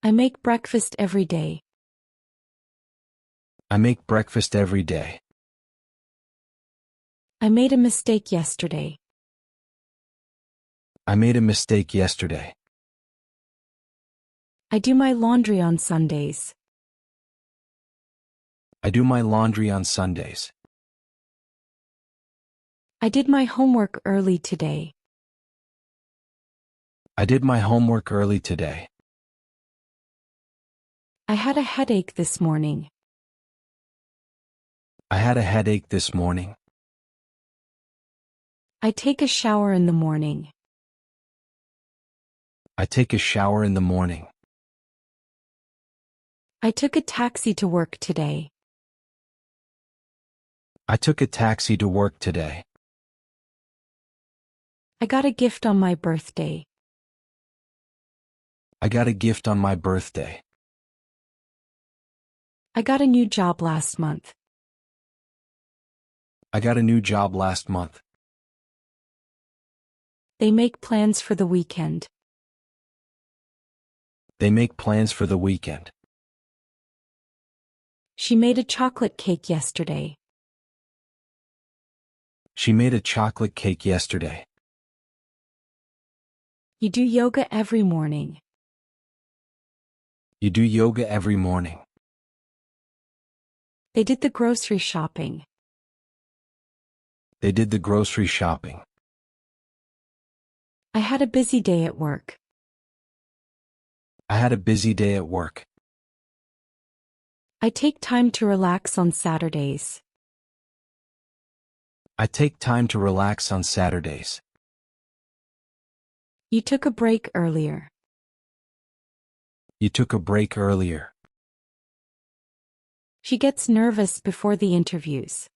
I make breakfast every day. I make breakfast every day. I made a mistake yesterday. I made a mistake yesterday. I do my laundry on Sundays. I do my laundry on Sundays. I did my homework early today. I did my homework early today. I had a headache this morning. I had a headache this morning. I take a shower in the morning. I take a shower in the morning. I took a taxi to work today. I took a taxi to work today. I got a gift on my birthday. I got a gift on my birthday. I got a new job last month. I got a new job last month. They make plans for the weekend. They make plans for the weekend. She made a chocolate cake yesterday. She made a chocolate cake yesterday. You do yoga every morning. You do yoga every morning. They did the grocery shopping. They did the grocery shopping. I had a busy day at work. I had a busy day at work. I take time to relax on Saturdays. I take time to relax on Saturdays. You took a break earlier. You took a break earlier. She gets nervous before the interviews.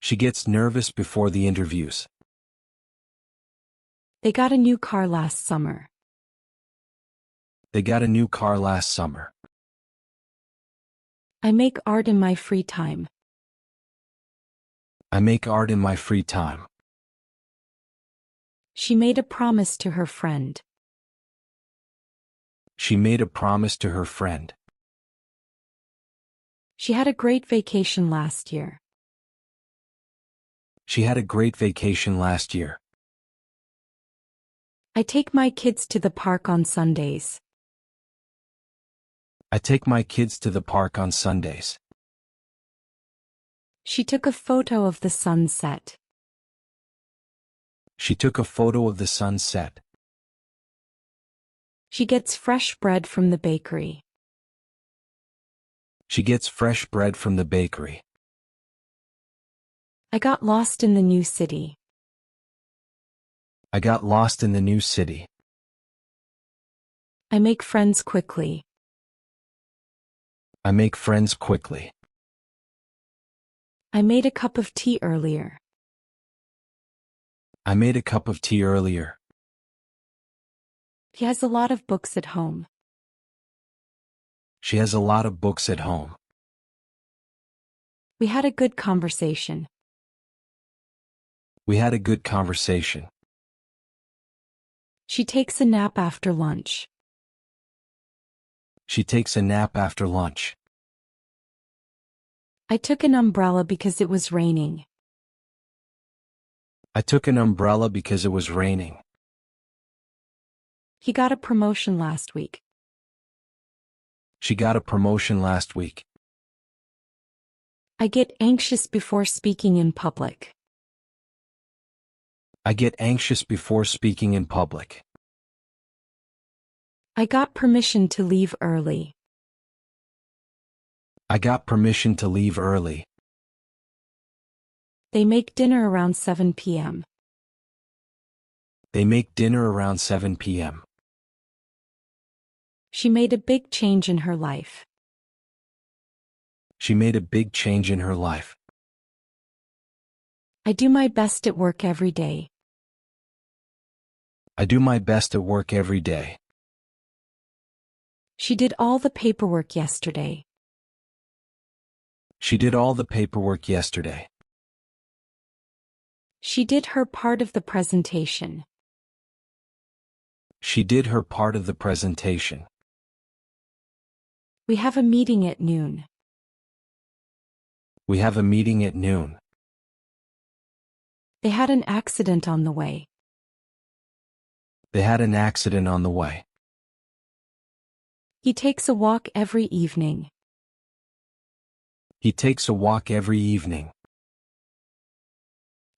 She gets nervous before the interviews. They got a new car last summer. They got a new car last summer. I make art in my free time. I make art in my free time. She made a promise to her friend. She made a promise to her friend. She had a great vacation last year. She had a great vacation last year. I take my kids to the park on Sundays. I take my kids to the park on Sundays. She took a photo of the sunset. She took a photo of the sunset. She gets fresh bread from the bakery. She gets fresh bread from the bakery. I got lost in the new city. I got lost in the new city. I make friends quickly. I make friends quickly. I made a cup of tea earlier. I made a cup of tea earlier. He has a lot of books at home. She has a lot of books at home. We had a good conversation. We had a good conversation. She takes a nap after lunch. She takes a nap after lunch. I took an umbrella because it was raining. I took an umbrella because it was raining. He got a promotion last week. She got a promotion last week. I get anxious before speaking in public. I get anxious before speaking in public. I got permission to leave early. I got permission to leave early. They make dinner around 7 p.m. They make dinner around 7 p.m. She made a big change in her life. She made a big change in her life. I do my best at work every day. I do my best at work every day. She did all the paperwork yesterday. She did all the paperwork yesterday. She did her part of the presentation. She did her part of the presentation. We have a meeting at noon. We have a meeting at noon. They had an accident on the way. They had an accident on the way. He takes a walk every evening. He takes a walk every evening.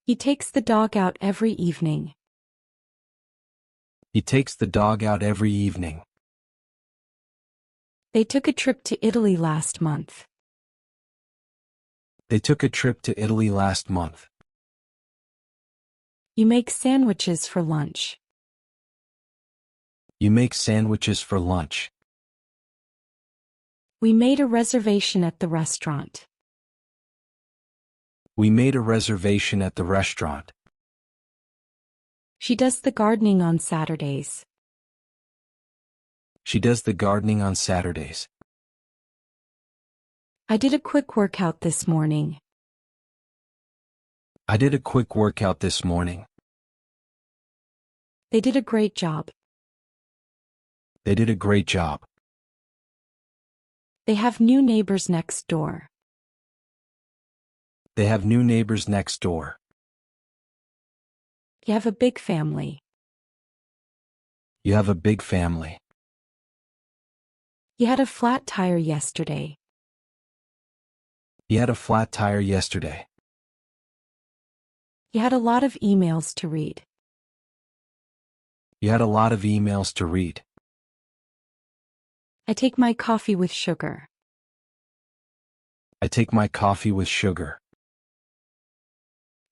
He takes the dog out every evening. He takes the dog out every evening. They took a trip to Italy last month. They took a trip to Italy last month. You make sandwiches for lunch. You make sandwiches for lunch. We made a reservation at the restaurant. We made a reservation at the restaurant. She does the gardening on Saturdays. She does the gardening on Saturdays. I did a quick workout this morning. I did a quick workout this morning. They did a great job. They did a great job. They have new neighbors next door. They have new neighbors next door. You have a big family. You have a big family. He had a flat tire yesterday. He had a flat tire yesterday. He had a lot of emails to read. You had a lot of emails to read. I take my coffee with sugar. I take my coffee with sugar.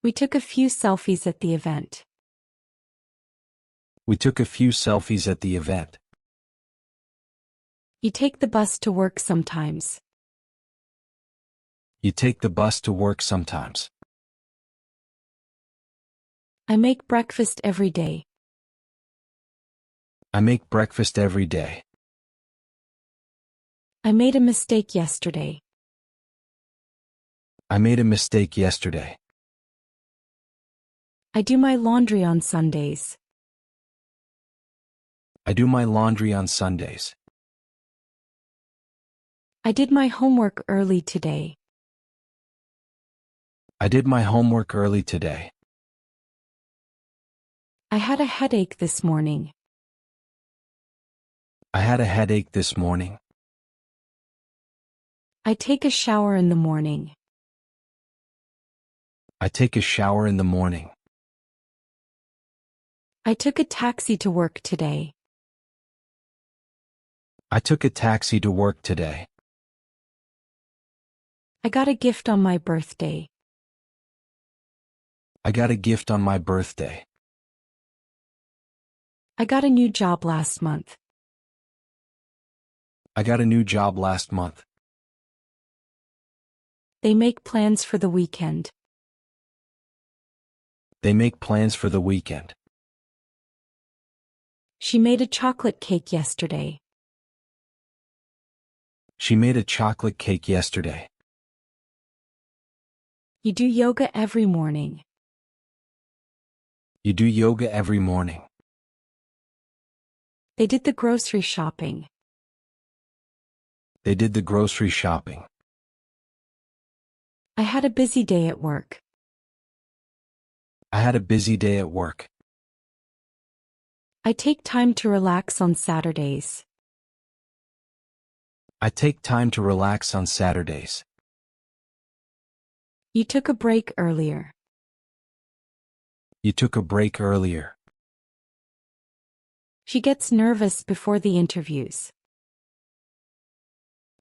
We took a few selfies at the event. We took a few selfies at the event. You take the bus to work sometimes. You take the bus to work sometimes. I make breakfast every day. I make breakfast every day. I made a mistake yesterday. I made a mistake yesterday. I do my laundry on Sundays. I do my laundry on Sundays. I did my homework early today. I did my homework early today. I had a headache this morning. I had a headache this morning. I take a shower in the morning. I take a shower in the morning. I took a taxi to work today. I took a taxi to work today. I got a gift on my birthday. I got a gift on my birthday. I got a new job last month. I got a new job last month. They make plans for the weekend. They make plans for the weekend. She made a chocolate cake yesterday. She made a chocolate cake yesterday. You do yoga every morning. You do yoga every morning. They did the grocery shopping. They did the grocery shopping. I had a busy day at work. I had a busy day at work. I take time to relax on Saturdays. I take time to relax on Saturdays. You took a break earlier. You took a break earlier. She gets nervous before the interviews.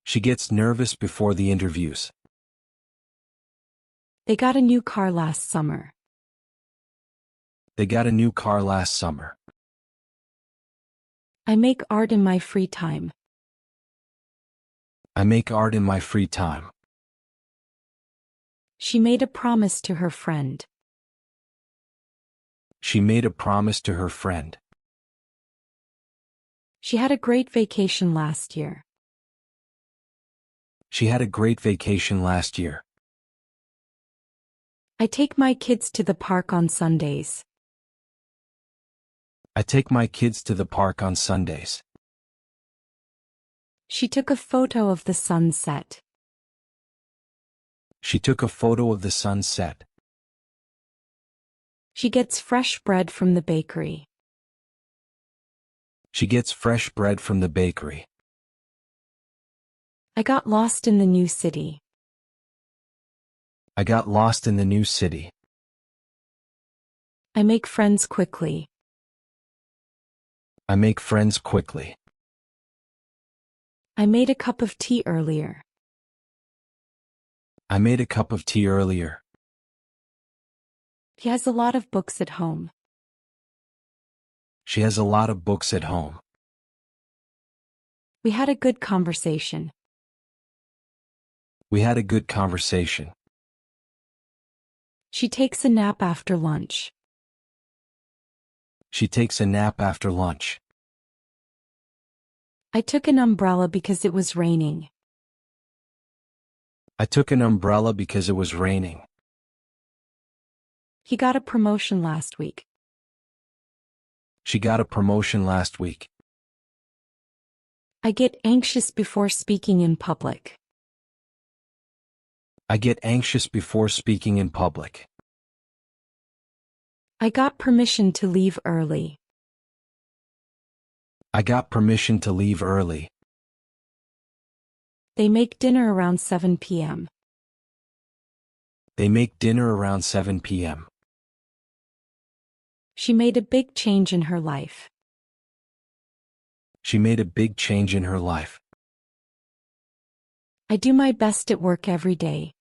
She gets nervous before the interviews. They got a new car last summer. They got a new car last summer. I make art in my free time. I make art in my free time. She made a promise to her friend. She made a promise to her friend. She had a great vacation last year. She had a great vacation last year. I take my kids to the park on Sundays. I take my kids to the park on Sundays. She took a photo of the sunset. She took a photo of the sunset. She gets fresh bread from the bakery. She gets fresh bread from the bakery. I got lost in the new city. I got lost in the new city. I make friends quickly. I make friends quickly. I made a cup of tea earlier. I made a cup of tea earlier. He has a lot of books at home. She has a lot of books at home. We had a good conversation. We had a good conversation. She takes a nap after lunch. She takes a nap after lunch. I took an umbrella because it was raining. I took an umbrella because it was raining. He got a promotion last week. She got a promotion last week. I get anxious before speaking in public. I get anxious before speaking in public. I got permission to leave early. I got permission to leave early. They make dinner around 7 p.m. They make dinner around 7 p.m. She made a big change in her life. She made a big change in her life. I do my best at work every day.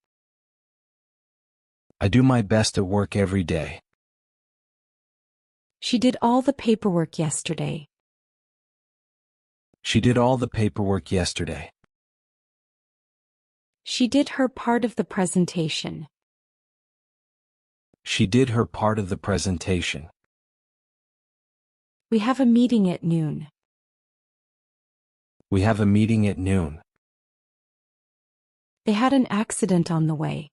I do my best at work every day. She did all the paperwork yesterday. She did all the paperwork yesterday. She did her part of the presentation. She did her part of the presentation. We have a meeting at noon. We have a meeting at noon. They had an accident on the way.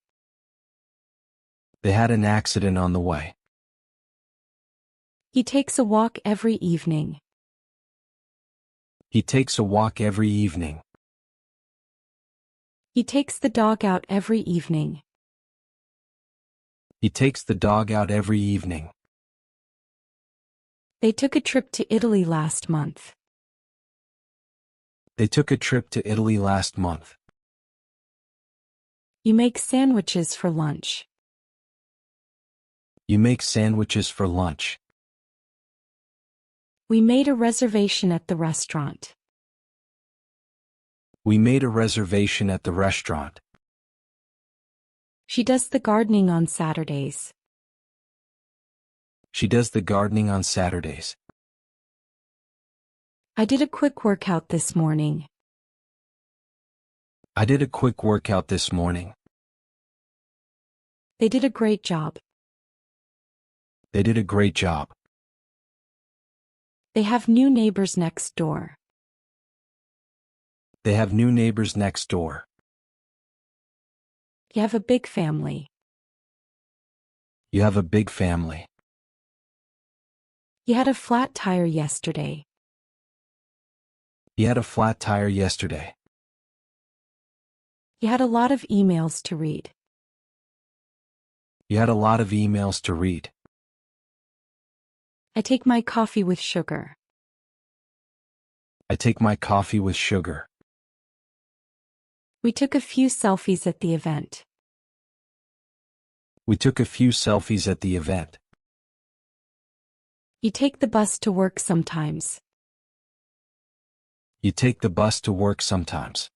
They had an accident on the way. He takes a walk every evening. He takes a walk every evening. He takes the dog out every evening. He takes the dog out every evening. They took a trip to Italy last month. They took a trip to Italy last month. You make sandwiches for lunch. You make sandwiches for lunch. We made a reservation at the restaurant. We made a reservation at the restaurant. She does the gardening on Saturdays. She does the gardening on Saturdays. I did a quick workout this morning. I did a quick workout this morning. They did a great job. They did a great job. They have new neighbors next door. They have new neighbors next door. You have a big family. You have a big family. You had a flat tire yesterday. You had a flat tire yesterday. You had a lot of emails to read. You had a lot of emails to read. I take my coffee with sugar. I take my coffee with sugar. We took a few selfies at the event. We took a few selfies at the event. You take the bus to work sometimes. You take the bus to work sometimes.